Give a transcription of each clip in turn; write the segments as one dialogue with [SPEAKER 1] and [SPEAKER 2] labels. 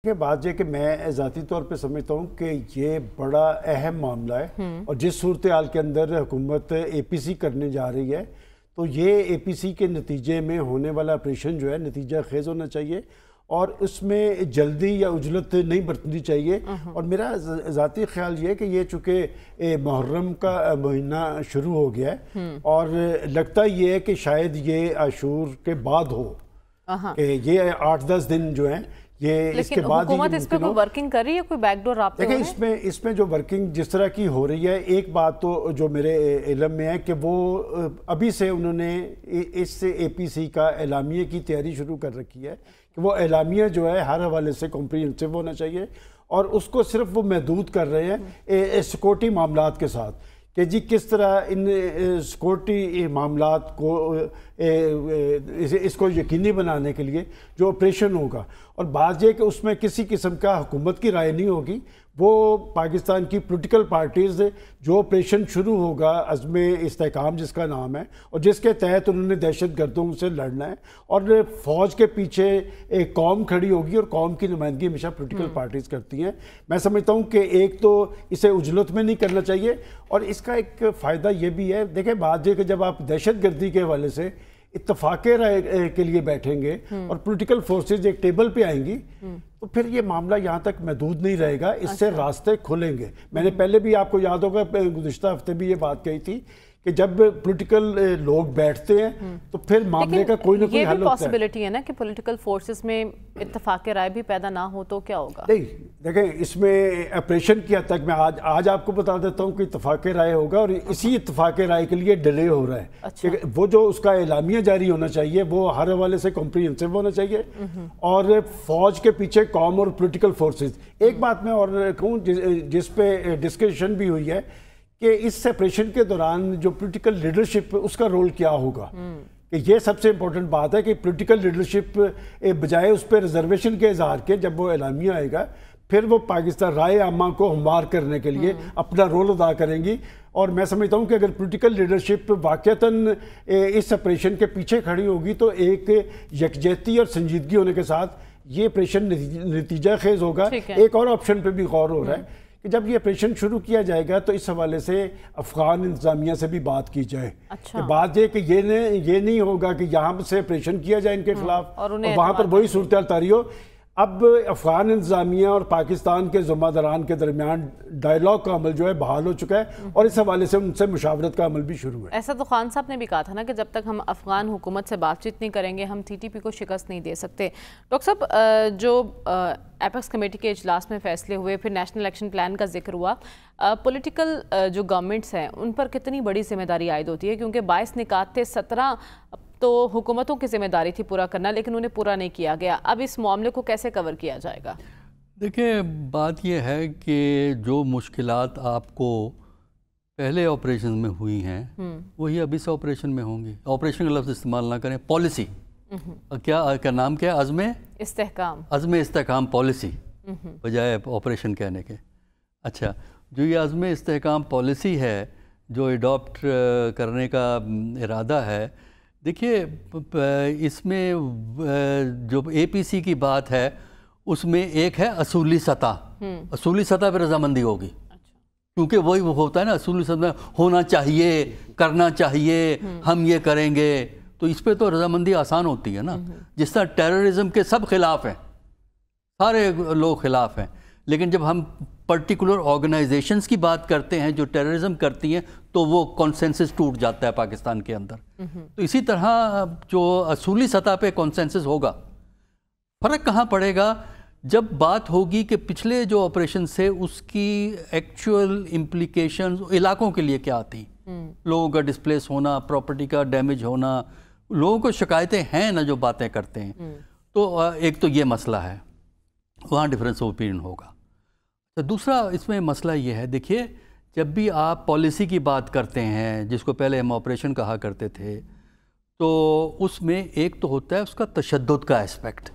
[SPEAKER 1] کہ بات یہ کہ میں ذاتی طور پہ سمجھتا ہوں کہ یہ بڑا اہم معاملہ ہے اور جس صورتحال کے اندر حکومت اے پی سی کرنے جا رہی ہے تو یہ اے پی سی کے نتیجے میں ہونے والا آپریشن جو ہے نتیجہ خیز ہونا چاہیے اور اس میں جلدی یا عجلت نہیں برتنی چاہیے۔ اور میرا ذاتی خیال یہ ہے کہ یہ چونکہ محرم کا مہینہ شروع ہو گیا ہے اور لگتا یہ ہے کہ شاید یہ عاشور کے بعد ہو کہ یہ 8-10 دن جو ہیں یہ اس کے بعد
[SPEAKER 2] حکومت اس پہ کوئی ورکنگ کر رہی ہے، کوئی بیک ڈور رابطے ہو رہے ہیں؟
[SPEAKER 1] دیکھیں اس میں جو ورکنگ جس طرح کی ہو رہی ہے، ایک بات تو جو میرے علم میں ہے کہ وہ ابھی سے انہوں نے اس اے پی سی کا اعلامیے کی تیاری شروع کر رکھی ہے کہ وہ اعلامیہ جو ہے ہر حوالے سے کمپریہنسو ہونا چاہیے اور اس کو صرف وہ محدود کر رہے ہیں سیکورٹی معاملات کے ساتھ کہ جی کس طرح ان سیکورٹی معاملات کو اس کو یقینی بنانے کے لیے جو آپریشن ہوگا اور بات یہ کہ اس میں کسی قسم کا حکومت کی رائے نہیں ہوگی، وہ پاکستان کی پولیٹیکل پارٹیز جو آپریشن شروع ہوگا عزم استحکام جس کا نام ہے اور جس کے تحت انہوں نے دہشت گردوں سے لڑنا ہے اور فوج کے پیچھے ایک قوم کھڑی ہوگی اور قوم کی نمائندگی ہمیشہ پولیٹیکل پارٹیز کرتی ہیں۔ میں سمجھتا ہوں کہ ایک تو اسے عجلت میں نہیں کرنا چاہیے اور اس کا ایک فائدہ یہ بھی ہے، دیکھیں بات یہ کہ جب آپ دہشت گردی کے حوالے سے اتفاق رائے کے لیے بیٹھیں گے اور پولیٹیکل فورسز ایک ٹیبل پہ آئیں گی تو پھر یہ معاملہ یہاں تک محدود نہیں رہے گا، اس سے راستے کھلیں گے۔ میں نے پہلے بھی آپ کو یاد ہوگا گزشتہ ہفتے بھی یہ بات کہی تھی کہ جب پولیٹیکل لوگ بیٹھتے ہیں تو پھر معاملے کا کوئی نہ کوئی حل ہوتا ہے۔
[SPEAKER 2] یہ بھی پاسبلٹی ہے نا کہ پولیٹیکل فورسز میں اتفاق رائے بھی پیدا نہ ہو تو کیا ہوگا؟
[SPEAKER 1] نہیں دیکھیں اس میں آپریشن کی حد تک میں آج آپ کو بتا دیتا ہوں کہ اتفاق رائے ہوگا اور اسی اتفاق رائے کے لیے ڈیلے ہو رہا ہے کہ وہ جو اس کا اعلامیہ جاری ہونا چاہیے وہ ہر حوالے سے کمپریہنسو ہونا چاہیے اور فوج کے پیچھے قوم اور پولیٹیکل فورسز۔ ایک بات میں اور کہوں جس پہ ڈسکشن بھی ہوئی ہے کہ اس آپریشن کے دوران جو پولیٹیکل لیڈرشپ اس کا رول کیا ہوگا، کہ یہ سب سے امپورٹنٹ بات ہے کہ پولیٹیکل لیڈرشپ بجائے اس پہ ریزرویشن کے اظہار کے جب وہ اعلامیہ آئے گا پھر وہ پاکستان رائے عامہ کو ہموار کرنے کے لیے اپنا رول ادا کریں گی اور میں سمجھتا ہوں کہ اگر پولیٹیکل لیڈرشپ واقعتاً اس آپریشن کے پیچھے کھڑی ہوگی تو ایک یکجہتی اور سنجیدگی ہونے کے ساتھ یہ آپریشن نتیجہ خیز ہوگا۔ ایک اور آپشن پہ بھی غور ہو رہا ہے کہ جب یہ آپریشن شروع کیا جائے گا تو اس حوالے سے افغان انتظامیہ سے بھی بات کی جائے کہ بات یہ کہ یہ نہیں ہوگا کہ یہاں سے آپریشن کیا جائے ان کے خلاف اور وہاں پر وہی صورتحال طاری ہو۔ اب افغان انتظامیہ اور پاکستان کے ذمہ داران کے درمیان ڈائیلاگ کا عمل جو ہے بحال ہو چکا ہے اور اس حوالے سے ان سے مشاورت کا عمل بھی شروع ہے۔
[SPEAKER 2] ایسا تو خان صاحب نے بھی کہا تھا نا کہ جب تک ہم افغان حکومت سے بات چیت نہیں کریں گے ہم ٹی ٹی پی کو شکست نہیں دے سکتے۔ ڈاکٹر صاحب جو ایپیکس کمیٹی کے اجلاس میں فیصلے ہوئے پھر نیشنل ایکشن پلان کا ذکر ہوا، پولیٹیکل جو گورنمنٹس ہیں ان پر کتنی بڑی ذمہ داری عائد ہوتی ہے کیونکہ 22 نکات تھے، 17 تو حکومتوں کی ذمہ داری تھی پورا کرنا لیکن انہیں پورا نہیں کیا گیا۔ اب اس معاملے کو کیسے کور کیا جائے گا؟
[SPEAKER 3] دیکھیں بات یہ ہے کہ جو مشکلات آپ کو پہلے آپریشن میں ہوئی ہیں وہی ابھی سے آپریشن میں ہوں گی۔ آپریشن کا لفظ استعمال نہ کریں، پالیسی کیا نام کیا ہے؟ عزم استحکام پالیسی بجائے آپریشن کہنے کے۔ اچھا جو یہ عزم استحکام پالیسی ہے جو ایڈاپٹ کرنے کا ارادہ ہے، دیکھیے اس میں جو اے پی سی کی بات ہے اس میں ایک ہے اصولی سطح پہ رضامندی ہوگی کیونکہ وہی وہ ہوتا ہے نا اصولی سطح ہونا چاہیے، کرنا چاہیے، ہم یہ کریں گے، تو اس پہ تو رضامندی آسان ہوتی ہے نا۔ جس طرح ٹیررزم کے سب خلاف ہیں، سارے لوگ خلاف ہیں، لیکن جب ہم پرٹیکولر آرگنائزیشنز کی بات کرتے ہیں جو ٹیررزم کرتی ہیں تو وہ کانسنسس ٹوٹ جاتا ہے پاکستان کے اندر۔ تو اسی طرح جو اصولی سطح پہ کانسنسس ہوگا، فرق کہاں پڑے گا جب بات ہوگی کہ پچھلے جو آپریشن سے اس کی ایکچوئل امپلیکیشنز علاقوں کے لیے کیا آتی، لوگوں کا ڈسپلیس ہونا، پراپرٹی کا ڈیمیج ہونا، لوگوں کو شکایتیں ہیں نا جو باتیں کرتے ہیں، تو ایک تو یہ مسئلہ ہے، وہاں ڈفرینس آف اوپینین ہوگا۔ دوسرا اس میں مسئلہ یہ ہے، دیکھیے جب بھی آپ پالیسی کی بات کرتے ہیں جس کو پہلے ہم آپریشن کہا کرتے تھے، تو اس میں ایک تو ہوتا ہے اس کا تشدد کا اسپیکٹ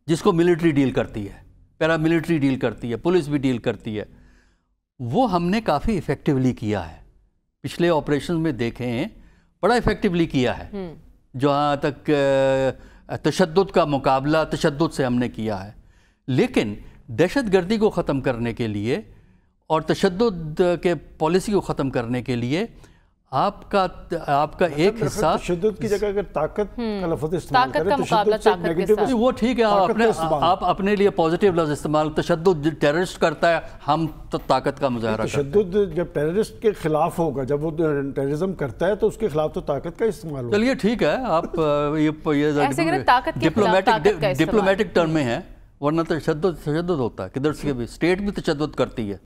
[SPEAKER 3] جس کو ملٹری ڈیل کرتی ہے، پیرا ملٹری ڈیل کرتی ہے، پولیس بھی ڈیل کرتی ہے، وہ ہم نے کافی ایفیکٹیولی کیا ہے۔ پچھلے آپریشن میں دیکھیں بڑا ایفیکٹیولی کیا ہے، جہاں تک تشدد کا مقابلہ تشدد سے ہم نے کیا ہے، لیکن دہشت گردی کو ختم کرنے کے لیے اور تشدد کے پالیسی کو ختم کرنے کے لیے آپ کا ایک حصہ
[SPEAKER 1] تشدد کی جگہ اگر طاقت کا لفظ استعمال
[SPEAKER 2] طاقت
[SPEAKER 1] کریں،
[SPEAKER 2] کا مقابلہ
[SPEAKER 1] تشدد سے
[SPEAKER 2] طاقت کے
[SPEAKER 1] نیگیٹو
[SPEAKER 2] ساتھ۔
[SPEAKER 3] وہ ٹھیک ہے، آپ اپنے لیے پازیٹیو لفظ استعمال، تشدد ٹیررسٹ کرتا ہے، ہم تو طاقت کا مظاہرہ کرتے ہیں۔
[SPEAKER 1] تشدد جب ٹیررسٹ کے خلاف ہوگا، جب وہ ٹیررزم کرتا ہے تو اس کے خلاف تو طاقت کا استعمال ہوگا۔
[SPEAKER 3] چلیے ٹھیک ہے، آپ
[SPEAKER 2] ایسے کریں طاقت کے خلاف طاقت کا استعمال۔
[SPEAKER 3] ڈپلومیٹک ٹرم میں ہے، ورنہ تشدد ہوتا ہے کدھر سے بھی، اسٹیٹ بھی تشدد کرتی ہے۔